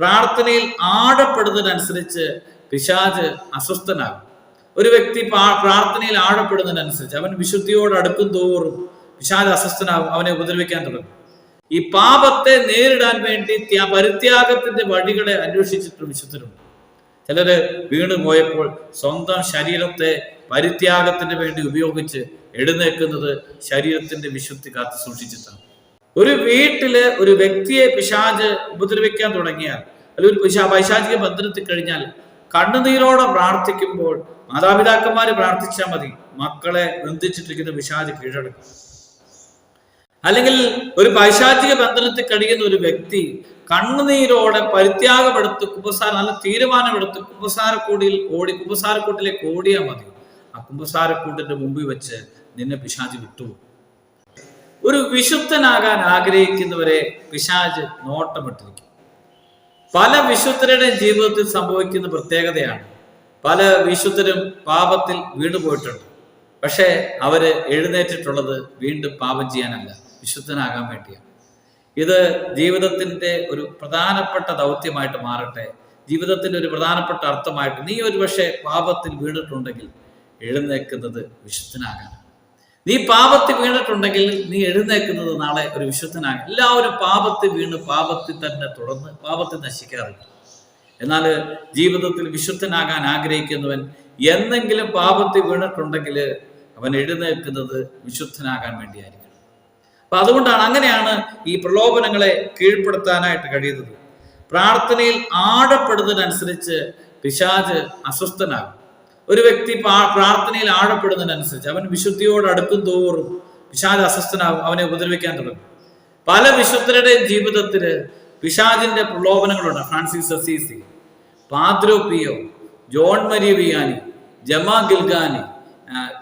പ്രാർത്ഥനയിൽ ആഴപ്പെടുന്നതിനനുസരിച്ച് പിശാച് അസ്വസ്ഥനാകും. ഒരു വ്യക്തി പ്രാർത്ഥനയിൽ ആഴപ്പെടുന്നതിനനുസരിച്ച് അവൻ വിശുദ്ധിയോട് അടുക്കും തോറും പിശാച് അസ്വസ്ഥനാകും, അവനെ ഉപദ്രവിക്കാൻ തുടങ്ങും. ഈ പാപത്തെ നേരിടാൻ വേണ്ടി പരിത്യാഗത്തിന്റെ വഴികളെ അന്വേഷിച്ചിട്ട് വിശുദ്ധരുണ്ട്. ചിലര് വീണു പോയപ്പോൾ സ്വന്തം ശരീരത്തെ പരിത്യാഗത്തിന് വേണ്ടി ഉപയോഗിച്ച് എഴുന്നേൽക്കുന്നത് ശരീരത്തിന്റെ വിശുദ്ധി കാത്തു സൂക്ഷിച്ചിട്ടാണ്. ഒരു വീട്ടില് ഒരു വ്യക്തിയെ പിശാച് ഉപദ്രവിക്കാൻ തുടങ്ങിയാൽ, അല്ലെങ്കിൽ ഒരു പൈശാചിക ബന്ധനത്തിൽ കഴിഞ്ഞാൽ കണ്ണുനീരോടെ പ്രാർത്ഥിക്കുമ്പോൾ മാതാപിതാക്കന്മാര് പ്രാർത്ഥിച്ചാൽ മതി, മക്കളെ ബന്ധിച്ചിട്ടിരിക്കുന്ന പിശാച് കീഴടക്കും. അല്ലെങ്കിൽ ഒരു പൈശാചിക ബന്ധനത്തിൽ കഴിയുന്ന ഒരു വ്യക്തി കണ്ണുനീരോടെ പരിത്യാഗമെടുത്ത് നല്ല തീരുമാനമെടുത്ത് കുമ്പസാരക്കൂട്ടിലേക്ക് ഓടിയാൽ മതി. ആ കുമ്പസാരക്കൂട്ടിന്റെ മുമ്പിൽ വെച്ച് നിന്നെ പിശാച് വിട്ടുപോകും. ഒരു വിശുദ്ധനാകാൻ ആഗ്രഹിക്കുന്നവരെ പിശാച് നോട്ടമിട്ടിരിക്കും. പല വിശുദ്ധരുടെയും ജീവിതത്തിൽ സംഭവിക്കുന്ന പ്രത്യേകതയാണ്, പല വിശുദ്ധരും പാപത്തിൽ വീണുപോയിട്ടുണ്ട്. പക്ഷെ അവര് എഴുന്നേറ്റിട്ടുള്ളത് വീണ്ടും പാപം ചെയ്യാനല്ല, വിശുദ്ധനാകാൻ വേണ്ടിയാണ്. ഇത് ജീവിതത്തിന്റെ ഒരു പ്രധാനപ്പെട്ട ദൗത്യമായിട്ട് മാറട്ടെ, ജീവിതത്തിന്റെ ഒരു പ്രധാനപ്പെട്ട അർത്ഥമായിട്ട്. നീ ഒരു പക്ഷേ പാപത്തിൽ വീണിട്ടുണ്ടെങ്കിൽ എഴുന്നേൽക്കുന്നത് വിശുദ്ധനാകാൻ. നീ പാപത്തിൽ വീണിട്ടുണ്ടെങ്കിൽ നീ എഴുന്നേൽക്കുന്നത് നാളെ ഒരു വിശുദ്ധനാകാൻ. എല്ലാവരും പാപത്തിൽ വീണ് പാപത്തിൽ തന്നെ തുടർന്ന് പാപത്തിൽ നശിക്കാറുണ്ട്. എന്നാൽ ജീവിതത്തിൽ വിശുദ്ധനാകാൻ ആഗ്രഹിക്കുന്നവൻ എന്തെങ്കിലും പാപത്തിൽ വീണിട്ടുണ്ടെങ്കിൽ അവൻ എഴുന്നേൽക്കുന്നത് വിശുദ്ധനാകാൻ വേണ്ടിയായിരിക്കും. അപ്പൊ അതുകൊണ്ടാണ്, അങ്ങനെയാണ് ഈ പ്രലോഭനങ്ങളെ കീഴ്പ്പെടുത്താനായിട്ട് കഴിയുന്നത്. പ്രാർത്ഥനയിൽ ആഴപ്പെടുന്നതിനനുസരിച്ച് പിശാച് അസ്വസ്ഥനാകും. ഒരു വ്യക്തി പ്രാർത്ഥനയിൽ ആഴപ്പെടുന്നതിനനുസരിച്ച് അവൻ വിശുദ്ധിയോട് അടുക്കും തോറും പിശാച് അസ്വസ്ഥനാകും, അവനെ ഉപദ്രവിക്കാൻ തുടങ്ങും. പല വിശുദ്ധരുടെയും ജീവിതത്തില് പിശാചിന്റെ പ്രലോഭനങ്ങളുണ്ട്. Francis Assisi, Padre Pio, John Maria Vianney, Gemma Galgani,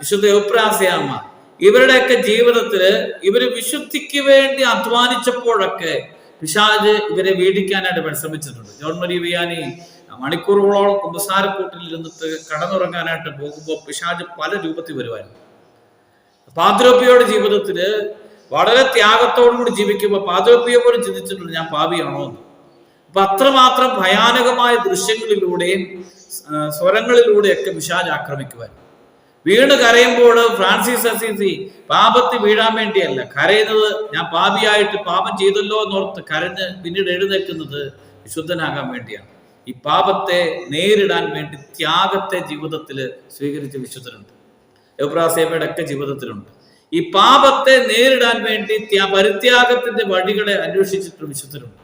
വിശുദ്ധ എപ്രാസ്യാമ്മ, ഇവരുടെയൊക്കെ ജീവിതത്തില് ഇവര് വിശുദ്ധിക്ക് വേണ്ടി അധ്വാനിച്ചപ്പോഴൊക്കെ പിശാച് ഇവരെ വീഴിക്കാനായിട്ട് പരിശ്രമിച്ചിട്ടുണ്ട്. ജോൺ മരിയ വിയാനി മണിക്കൂറുകളോളം കുമ്പസാരക്കൂട്ടിൽ ഇരുന്നിട്ട് കടന്നുറങ്ങാനായിട്ട് പോകുമ്പോൾ പിശാച് പല രൂപത്തിൽ വരുമായിരുന്നു. പാദ്രോപ്പിയോയുടെ ജീവിതത്തില് വളരെ ത്യാഗത്തോടുകൂടി ജീവിക്കുമ്പോൾ പാദ്രോപ്പിയെ പോലും ചിന്തിച്ചിട്ടുണ്ട്, ഞാൻ പാപിയാണോ എന്ന്. അപ്പൊ അത്രമാത്രം ഭയാനകമായ ദൃശ്യങ്ങളിലൂടെയും സ്വരങ്ങളിലൂടെയൊക്കെ പിശാച് ആക്രമിക്കുമായിരുന്നു. വീണ് കരയുമ്പോൾ ഫ്രാൻസിസ് അസീസി പാപത്തിൽ വീഴാൻ വേണ്ടിയല്ല കരയുന്നത്, ഞാൻ പാപിയായിട്ട് പാപം ചെയ്തല്ലോ എന്നോർത്ത് കരഞ്ഞ് പിന്നീട് എഴുന്നേൽക്കുന്നത് വിശുദ്ധനാകാൻ വേണ്ടിയാണ്. ഈ പാപത്തെ നേരിടാൻ വേണ്ടി ത്യാഗത്തെ ജീവിതത്തിൽ സ്വീകരിച്ച വിശുദ്ധരുണ്ട്. എബ്രാസേമയുടെ ഒക്കെ ജീവിതത്തിലുണ്ട്. ഈ പാപത്തെ നേരിടാൻ വേണ്ടി പരിത്യാഗത്തിന്റെ വഴികളെ അന്വേഷിച്ചിട്ട് വിശുദ്ധരുണ്ട്.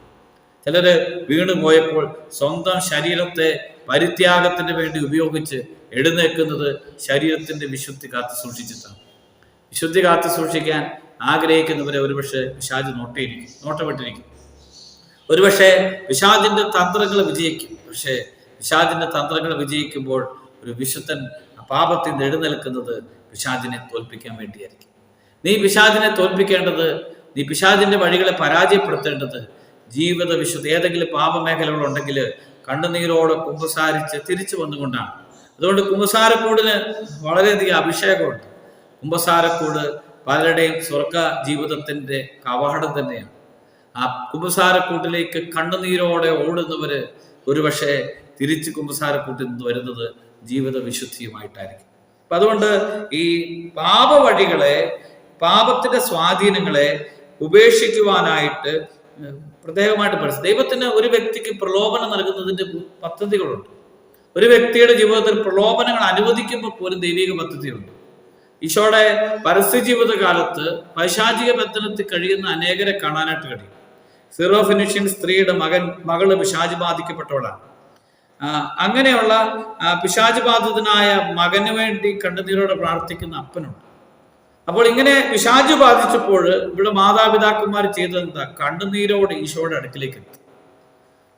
ചിലര് വീണു പോയപ്പോൾ സ്വന്തം ശരീരത്തെ പരിത്യാഗത്തിന് വേണ്ടി ഉപയോഗിച്ച് എഴുന്നേൽക്കുന്നത് ശരീരത്തിന്റെ വിശുദ്ധി കാത്തു സൂക്ഷിച്ചിട്ടാണ്. വിശുദ്ധി കാത്തു സൂക്ഷിക്കാൻ ആഗ്രഹിക്കുന്നവരെ ഒരുപക്ഷെ പിശാച് നോട്ടമിട്ടിരിക്കും. ഒരുപക്ഷെ പിശാചിന്റെ തന്ത്രങ്ങൾ വിജയിക്കും. പക്ഷേ പിശാചിന്റെ തന്ത്രങ്ങൾ വിജയിക്കുമ്പോൾ ഒരു വിശുദ്ധൻ പാപത്തിൽ നിന്ന് എഴുന്നേൽക്കുന്നത് പിശാചിനെ തോൽപ്പിക്കാൻ വേണ്ടിയായിരിക്കും. നീ പിശാചിനെ തോൽപ്പിക്കേണ്ടത്, നീ പിശാചിന്റെ വഴികളെ പരാജയപ്പെടുത്തേണ്ടത് ജീവിത വിശുദ്ധ ഏതെങ്കിലും പാപമേഖലകളുണ്ടെങ്കിൽ കണ്ണുനീരോടെ കുമ്പസാരിച്ച് തിരിച്ചു വന്നുകൊണ്ടാണ്. അതുകൊണ്ട് കുമ്പസാരക്കൂടിന് വളരെയധികം അഭിഷേകമുണ്ട്. കുമ്പസാരക്കൂട് പലരുടെയും സ്വർഗ ജീവിതത്തിന്റെ കവാടം തന്നെയാണ്. ആ കുമ്പസാരക്കൂട്ടിലേക്ക് കണ്ണുനീരോടെ ഓടുന്നവര് ഒരുപക്ഷെ തിരിച്ച് കുമ്പസാരക്കൂട്ടിൽ നിന്ന് വരുന്നത് ജീവിത വിശുദ്ധിയുമായിട്ടായിരിക്കും. അപ്പൊ അതുകൊണ്ട് ഈ പാപവഴികളെ, പാപത്തിന്റെ സ്വാധീനങ്ങളെ ഉപേക്ഷിക്കുവാനായിട്ട് പ്രത്യേകമായിട്ട് പഠിച്ചു. ദൈവത്തിന് ഒരു വ്യക്തിക്ക് പ്രലോഭനം നൽകുന്നതിന്റെ പദ്ധതികളുണ്ട്. ഒരു വ്യക്തിയുടെ ജീവിതത്തിൽ പ്രലോഭനങ്ങൾ അനുവദിക്കുമ്പോൾ പോലും ദൈവിക പദ്ധതിയുണ്ട്. ഈശോയുടെ പരസ്യ ജീവിത കാലത്ത് പൈശാചിക ബന്ധനത്തിൽ കഴിയുന്ന അനേകരെ കാണാനായിട്ട് കഴിയും. സീറോ ഫിനിഷ്യൻ സ്ത്രീയുടെ മകള് പിശാച് ബാധിക്കപ്പെട്ടവളാണ്. അങ്ങനെയുള്ള പിശാച് ബാധിതനായ മകന് വേണ്ടി കണ്ണുനീരോടെ പ്രാർത്ഥിക്കുന്ന അപ്പനുണ്ട്. അപ്പോൾ ഇങ്ങനെ പിശാച് ബാധിച്ചപ്പോൾ ഇവിടെ മാതാപിതാക്കന്മാർ ചെയ്തതെന്താ? കണ്ണുനീരോടെ ഈശോയുടെ അടുക്കിലേക്ക് എത്തി.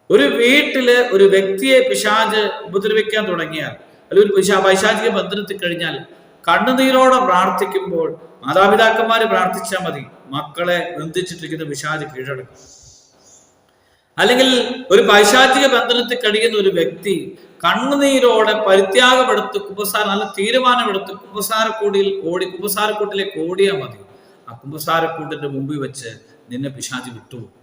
ഒരു വീട്ടില് ഒരു വ്യക്തിയെ പിശാച് ഉപദ്രവിക്കാൻ തുടങ്ങിയാൽ, അല്ലെങ്കിൽ ഒരു പൈശാചിക ബന്ധനത്തിൽ കഴിഞ്ഞാൽ കണ്ണുനീരോടെ പ്രാർത്ഥിക്കുമ്പോൾ മാതാപിതാക്കന്മാര് പ്രാർത്ഥിച്ചാൽ മതി, മക്കളെ ബന്ധിച്ചിട്ടിരിക്കുന്ന പിശാച് കീഴടക്കും. അല്ലെങ്കിൽ ഒരു പൈശാചിക ബന്ധനത്തിൽ കഴിയുന്ന ഒരു വ്യക്തി കണ്ണുനീരോടെ പരിത്യാഗമെടുത്ത് നല്ല തീരുമാനമെടുത്ത് കുമ്പസാരക്കൂട്ടിലേക്ക് ഓടിയാൽ മതി. ആ കുമ്പസാരക്കൂട്ടിന്റെ മുമ്പിൽ വെച്ച് നിന്നെ പിശാച് വിട്ടുപോകും.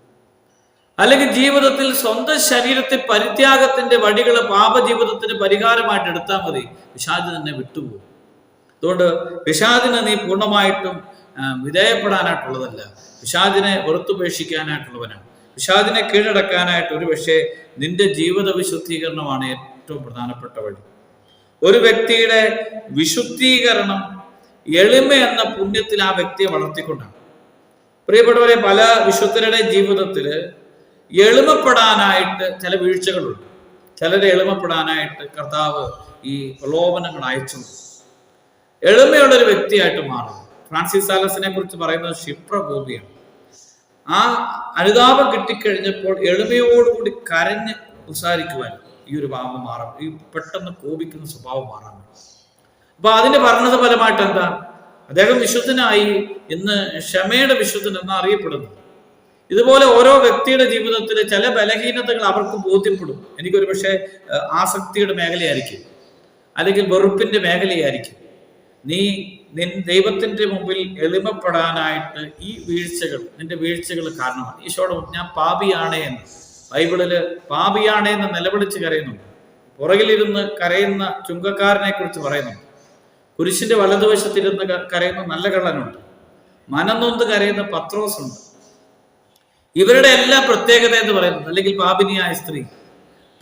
അല്ലെങ്കിൽ ജീവിതത്തിൽ സ്വന്തം ശരീരത്തെ പരിത്യാഗത്തിന്റെ വഴികൾ പാപജീവിതത്തിന് പരിഹാരമായിട്ട് എടുത്താൽ മതി, പിശാച് തന്നെ വിട്ടുപോകും. അതുകൊണ്ട് പിശാചിന് നീ പൂർണ്ണമായിട്ടും വിധേയപ്പെടാനായിട്ടുള്ളതല്ല, പിശാചിനെ വെറുത്തുപേക്ഷിക്കാനായിട്ടുള്ളവനാണ്. പിശാചിനെ കീഴടക്കാനായിട്ട് ഒരു പക്ഷേ നിന്റെ ജീവിത വിശുദ്ധീകരണമാണ് ഏറ്റവും പ്രധാനപ്പെട്ട വഴി. ഒരു വ്യക്തിയുടെ വിശുദ്ധീകരണം എളിമ എന്ന പുണ്യത്തിൽ ആ വ്യക്തിയെ വളർത്തിക്കൊണ്ടാണ്. പ്രിയപ്പെട്ടവരെ, പല വിശുദ്ധരുടെ ജീവിതത്തിൽ എളിമപ്പെടാനായിട്ട് ചില വീഴ്ചകളുണ്ട്. ചിലരെ എളിമപ്പെടാനായിട്ട് കർത്താവ് ഈ പ്രലോഭനങ്ങൾ അയച്ചു എളിമയുള്ളൊരു വ്യക്തിയായിട്ട് മാറും. ഫ്രാൻസിസ് സാലസിനെ കുറിച്ച് പറയുന്നത് ക്ഷിപ്രകോപിയാണ്. ആ അനുതാപം കിട്ടിക്കഴിഞ്ഞപ്പോൾ എളിമയോടുകൂടി കരഞ്ഞ് ഉത്സാരിക്കുവാൻ ഈ ഒരു ഭാവം മാറാം, ഈ പെട്ടെന്ന് കോപിക്കുന്ന സ്വഭാവം മാറാൻ. അപ്പൊ അതിന്റെ ഭരണത ഫലമായിട്ട് എന്താ? അദ്ദേഹം വിശുദ്ധനായി, ഇന്ന് ക്ഷമയുടെ വിശുദ്ധൻ എന്ന് അറിയപ്പെടുന്നു. ഇതുപോലെ ഓരോ വ്യക്തിയുടെ ജീവിതത്തിൽ ചില ബലഹീനതകൾ അവർക്ക് ബോധ്യപ്പെടും. എനിക്കൊരു പക്ഷേ ആസക്തിയുടെ മേഖലയായിരിക്കും, അല്ലെങ്കിൽ വെറുപ്പിന്റെ മേഖലയായിരിക്കും. നീ ദൈവത്തിന്റെ മുമ്പിൽ എളിമപ്പെടാനായിട്ട് ഈ വീഴ്ചകൾ, നിന്റെ വീഴ്ചകൾ കാരണമാണ്. ഈശോയോട് ഞാൻ പാപിയാണേ എന്ന്, ബൈബിളില് പാപിയാണേ എന്ന് നിലവിളിച്ച് കരയുന്നുണ്ട്. പുറകിലിരുന്ന് കരയുന്ന ചുങ്കക്കാരനെ കുറിച്ച് പറയുന്നുണ്ട്. കുരിശിന്റെ വലതുവശത്തിരുന്ന് കരയുന്ന നല്ല കള്ളനുണ്ട്. മനംനൊന്ത് കരയുന്ന പത്രോസുണ്ട്. ഇവരുടെ എല്ലാ പ്രത്യേകത എന്ന് പറയുന്നത്, അല്ലെങ്കിൽ പാപിനിയായ സ്ത്രീ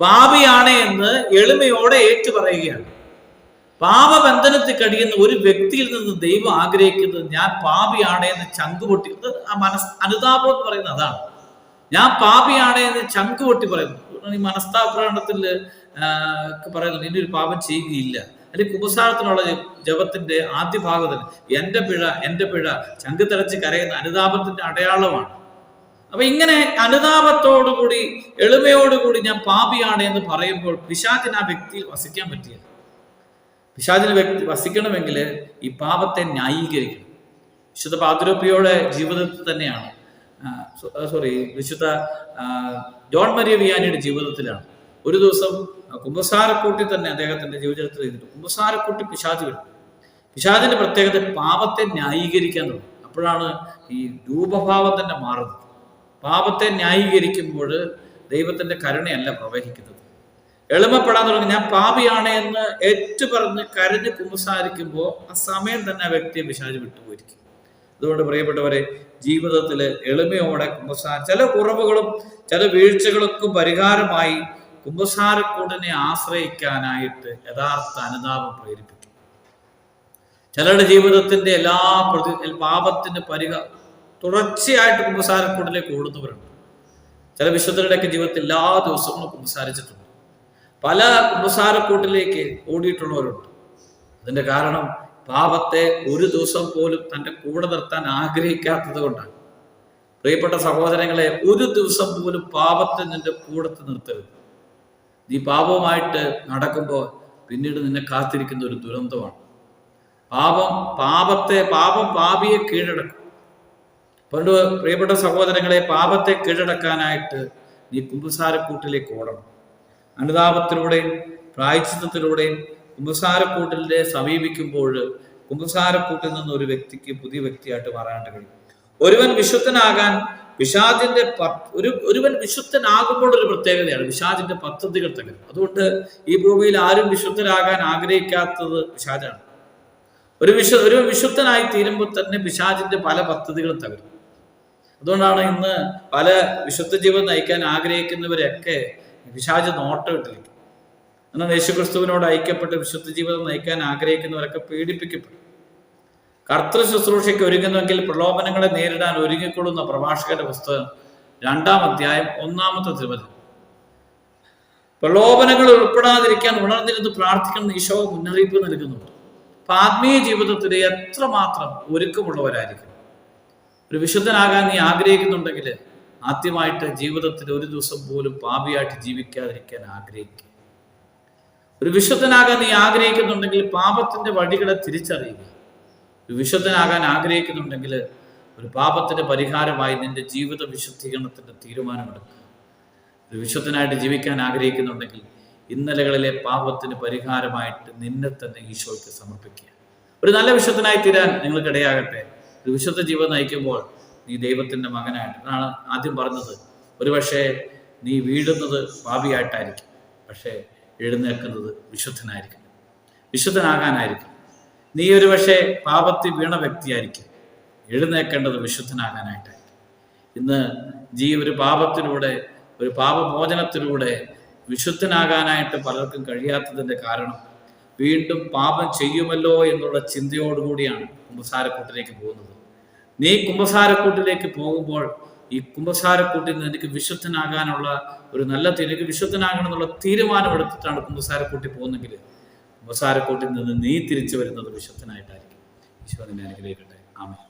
പാപിയാണേ എന്ന് എളിമയോടെ ഏറ്റു പറയുകയാണ്. പാപബന്ധനത്തിൽ കഴിയുന്ന ഒരു വ്യക്തിയിൽ നിന്ന് ദൈവം ആഗ്രഹിക്കുന്നത് ഞാൻ പാപിയാണേ എന്ന് ചങ്കുപൊട്ടി, അനുതാപം എന്ന് പറയുന്നത് അതാണ്. ഞാൻ പാപിയാണേ എന്ന് ചങ്കുപൊട്ടി പറയുന്നു. ഈ മനസ്താപ്രകടനത്തിൽ പറയുന്നത് ഇനി ഒരു പാപം ചെയ്യുകയില്ല. അല്ലെങ്കിൽ കുമ്പസാരത്തിനുള്ള ജപത്തിന്റെ ആദ്യ ഭാഗത്തിൽ എന്റെ പിഴ ചങ്ക് തിളച്ച് കരയുന്ന അനുതാപത്തിന്റെ അടയാളമാണ്. അപ്പൊ ഇങ്ങനെ അനുതാപത്തോടുകൂടി എളിമയോടുകൂടി ഞാൻ പാപിയാണ് എന്ന് പറയുമ്പോൾ പിശാചിന് ആ വ്യക്തിയിൽ വസിക്കാൻ പറ്റില്ല. പിശാചിന് വ്യക്തി വസിക്കണമെങ്കിൽ ഈ പാപത്തെ ന്യായീകരിക്കണം. വിശുദ്ധ പാദ്രോപ്പിയുടെ ജീവിതത്തിൽ തന്നെയാണ്, വിശുദ്ധ ജോൺ മരിയ വിയാനിയുടെ ജീവിതത്തിലാണ്. ഒരു ദിവസം കുമ്പസാരക്കൂട്ടി തന്നെ അദ്ദേഹത്തിന്റെ ജീവിതത്തിൽ ചെയ്തിട്ട് കുമ്പസാരക്കൂട്ടി പിശാച് വരും. പിശാചിന്റെ പ്രത്യേകത പാപത്തെ ന്യായീകരിക്കാൻ തുടങ്ങും. അപ്പോഴാണ് ഈ രൂപഭാവം തന്നെ മാറുന്നത്. പാപത്തെ ന്യായീകരിക്കുമ്പോൾ ദൈവത്തിന്റെ കരുണയല്ല പ്രവഹിക്കുന്നത്. എളിമപ്പെടാൻ തുടങ്ങി ഞാൻ പാപിയാണ് എന്ന് ഏറ്റുപറഞ്ഞ് കരഞ്ഞ് കുമ്പസാരിക്കുമ്പോൾ ആ സമയം തന്നെ ആ വ്യക്തിയെ പിശാച് വിട്ടുപോയിരിക്കും. അതുകൊണ്ട് പ്രിയപ്പെട്ടവരെ, ജീവിതത്തിൽ എളിമയോടെ ചില കുറവുകളും ചില വീഴ്ചകൾക്കും പരിഹാരമായി കുമ്പസാരക്കൂടിനെ ആശ്രയിക്കാനായിട്ട് യഥാർത്ഥ അനുതാപം പ്രേരിപ്പിക്കും. ചിലരുടെ ജീവിതത്തിന്റെ എല്ലാ പാപത്തിന്റെ തുടർച്ചയായിട്ട് കുമ്പസാരക്കൂടിലേക്ക് ഓടുന്നവരുണ്ട്. ചില വിശുദ്ധരുടെയൊക്കെ ജീവിതത്തിൽ എല്ലാ ദിവസങ്ങളും കുമ്പസാരിച്ചിട്ടുണ്ട്. പല കുമ്പസാരക്കൂട്ടിലേക്ക് ഓടിയിട്ടുള്ളവരുണ്ട്. അതിന്റെ കാരണം പാപത്തെ ഒരു ദിവസം പോലും തൻ്റെ കൂടെ നിർത്താൻ ആഗ്രഹിക്കാത്തത് കൊണ്ടാണ്. പ്രിയപ്പെട്ട സഹോദരങ്ങളെ, ഒരു ദിവസം പോലും പാപത്തെ നിന്റെ കൂടത്ത് നിർത്തരുത്. നീ പാപവുമായിട്ട് നടക്കുമ്പോൾ പിന്നീട് നിന്നെ കാത്തിരിക്കുന്ന ഒരു ദുരന്തമാണ്. പാപം പാപിയെ കീഴടക്കും. പണ്ട് പ്രിയപ്പെട്ട സഹോദരങ്ങളെ, പാപത്തെ കീഴടക്കാനായിട്ട് നീ കുമ്പസാരക്കൂട്ടിലേക്ക് ഓടണം. അനുതാപത്തിലൂടെയും പ്രായശ്ചിത്തത്തിലൂടെയും കുമ്പസാരക്കൂട്ടിലെ സമീപിക്കുമ്പോൾ കുമ്പസാരക്കൂട്ടിൽ നിന്ന് ഒരു വ്യക്തിക്ക് പുതിയ വ്യക്തിയായിട്ട് മാറാനായിട്ട് കഴിയും. ഒരുവൻ വിശുദ്ധനാകാൻ ഒരുവൻ വിശുദ്ധനാകുമ്പോൾ ഒരു പ്രത്യേകതയാണ് പിശാചിന്റെ പദ്ധതികൾ തകരും. അതുകൊണ്ട് ഈ ഭൂമിയിൽ ആരും വിശുദ്ധരാകാൻ ആഗ്രഹിക്കാത്തത് പിശാചാണ്. ഒരു വിശുദ്ധനായി തീരുമ്പോൾ തന്നെ പിശാചിന്റെ പല പദ്ധതികളും തകരും. അതുകൊണ്ടാണ് ഇന്ന് പല വിശുദ്ധ ജീവിതം നയിക്കാൻ ആഗ്രഹിക്കുന്നവരെയൊക്കെ പിശാച് നോട്ടം ഇട്ടിരിക്കും. എന്നാൽ യേശുക്രിസ്തുവിനോട് ഐക്യപ്പെട്ട് വിശുദ്ധ ജീവിതം നയിക്കാൻ ആഗ്രഹിക്കുന്നവരൊക്കെ പീഡിപ്പിക്കപ്പെടും. കർത്തൃ ശുശ്രൂഷയ്ക്ക് ഒരുങ്ങുന്നെങ്കിൽ പ്രലോഭനങ്ങളെ നേരിടാൻ ഒരുങ്ങിക്കൊള്ളുന്ന പ്രഭാഷകന്റെ പുസ്തകം 2-ാം അധ്യായം 1-ാമത്തെ തിരുവചനം. പ്രലോഭനങ്ങൾ ഉൾപ്പെടാതിരിക്കാൻ ഉണർന്നിരുന്ന് പ്രാർത്ഥിക്കണം ഈശോ മുന്നറിയിപ്പ് നൽകുന്നുണ്ട്. അപ്പൊ ആത്മീയ ജീവിതത്തിൽ എത്രമാത്രം ഒരുക്കമുള്ളവരായിരിക്കും. ഒരു വിശുദ്ധനാകാൻ നീ ആഗ്രഹിക്കുന്നുണ്ടെങ്കിൽ ആദ്യമായിട്ട് ജീവിതത്തിൽ ഒരു ദിവസം പോലും പാപിയായിട്ട് ജീവിക്കാതിരിക്കാൻ ആഗ്രഹിക്കുക. ഒരു വിശുദ്ധനാകാൻ നീ ആഗ്രഹിക്കുന്നുണ്ടെങ്കിൽ പാപത്തിന്റെ വഴികളെ തിരിച്ചറിയുക. ഒരു വിശുദ്ധനാകാൻ ആഗ്രഹിക്കുന്നുണ്ടെങ്കിൽ ഒരു പാപത്തിന്റെ പരിഹാരമായി നിന്റെ ജീവിത വിശുദ്ധീകരണത്തിന്റെ തീരുമാനമെടുക്കുക. ഒരു വിശുദ്ധനായിട്ട് ജീവിക്കാൻ ആഗ്രഹിക്കുന്നുണ്ടെങ്കിൽ ഇന്നലകളിലെ പാപത്തിന് പരിഹാരമായിട്ട് നിന്നെ തന്നെ ഈശോയ്ക്ക് സമർപ്പിക്കുക. ഒരു നല്ല വിശുദ്ധനായി തീരാൻ നിങ്ങൾക്കിടയാകട്ടെ. ഒരു വിശുദ്ധ ജീവിതം നയിക്കുമ്പോൾ നീ ദൈവത്തിന്റെ മകനായിട്ട്, അതാണ് ആദ്യം പറഞ്ഞത്, ഒരുപക്ഷെ നീ വീഴുന്നത് പാപിയായിട്ടായിരിക്കും, പക്ഷേ എഴുന്നേൽക്കുന്നത് വിശുദ്ധനായിരിക്കും, വിശുദ്ധനാകാനായിരിക്കും. നീ ഒരുപക്ഷെ പാപത്തിൽ വീണ വ്യക്തിയായിരിക്കും, എഴുന്നേൽക്കേണ്ടത് വിശുദ്ധനാകാനായിട്ടായിരിക്കും. ഇന്ന് ഒരു പാപത്തിലൂടെ, ഒരു പാപമോചനത്തിലൂടെ വിശുദ്ധനാകാനായിട്ട് പലർക്കും കഴിയാത്തതിൻ്റെ കാരണം വീണ്ടും പാപം ചെയ്യുമല്ലോ എന്നുള്ള ചിന്തയോടുകൂടിയാണ് കുമ്പസാരക്കൂട്ടിലേക്ക് പോകുന്നത്. നീ കുമ്പസാരക്കൂട്ടിലേക്ക് പോകുമ്പോൾ ഈ കുമ്പസാരക്കൂട്ടിൽ നിന്ന് എനിക്ക് വിശുദ്ധനാകാനുള്ള ഒരു എനിക്ക് വിശുദ്ധനാകണം എന്നുള്ള തീരുമാനമെടുത്തിട്ടാണ് കുമ്പസാരക്കൂട്ടിൽ പോകുന്നെങ്കിൽ കുമ്പസാരക്കൂട്ടിൽ നിന്ന് നീ തിരിച്ചു വരുന്നത് വിശുദ്ധനായിട്ടായിരിക്കും. ഈശോ നിന്നെ അനുഗ്രഹിക്കട്ടെ. ആമേൻ.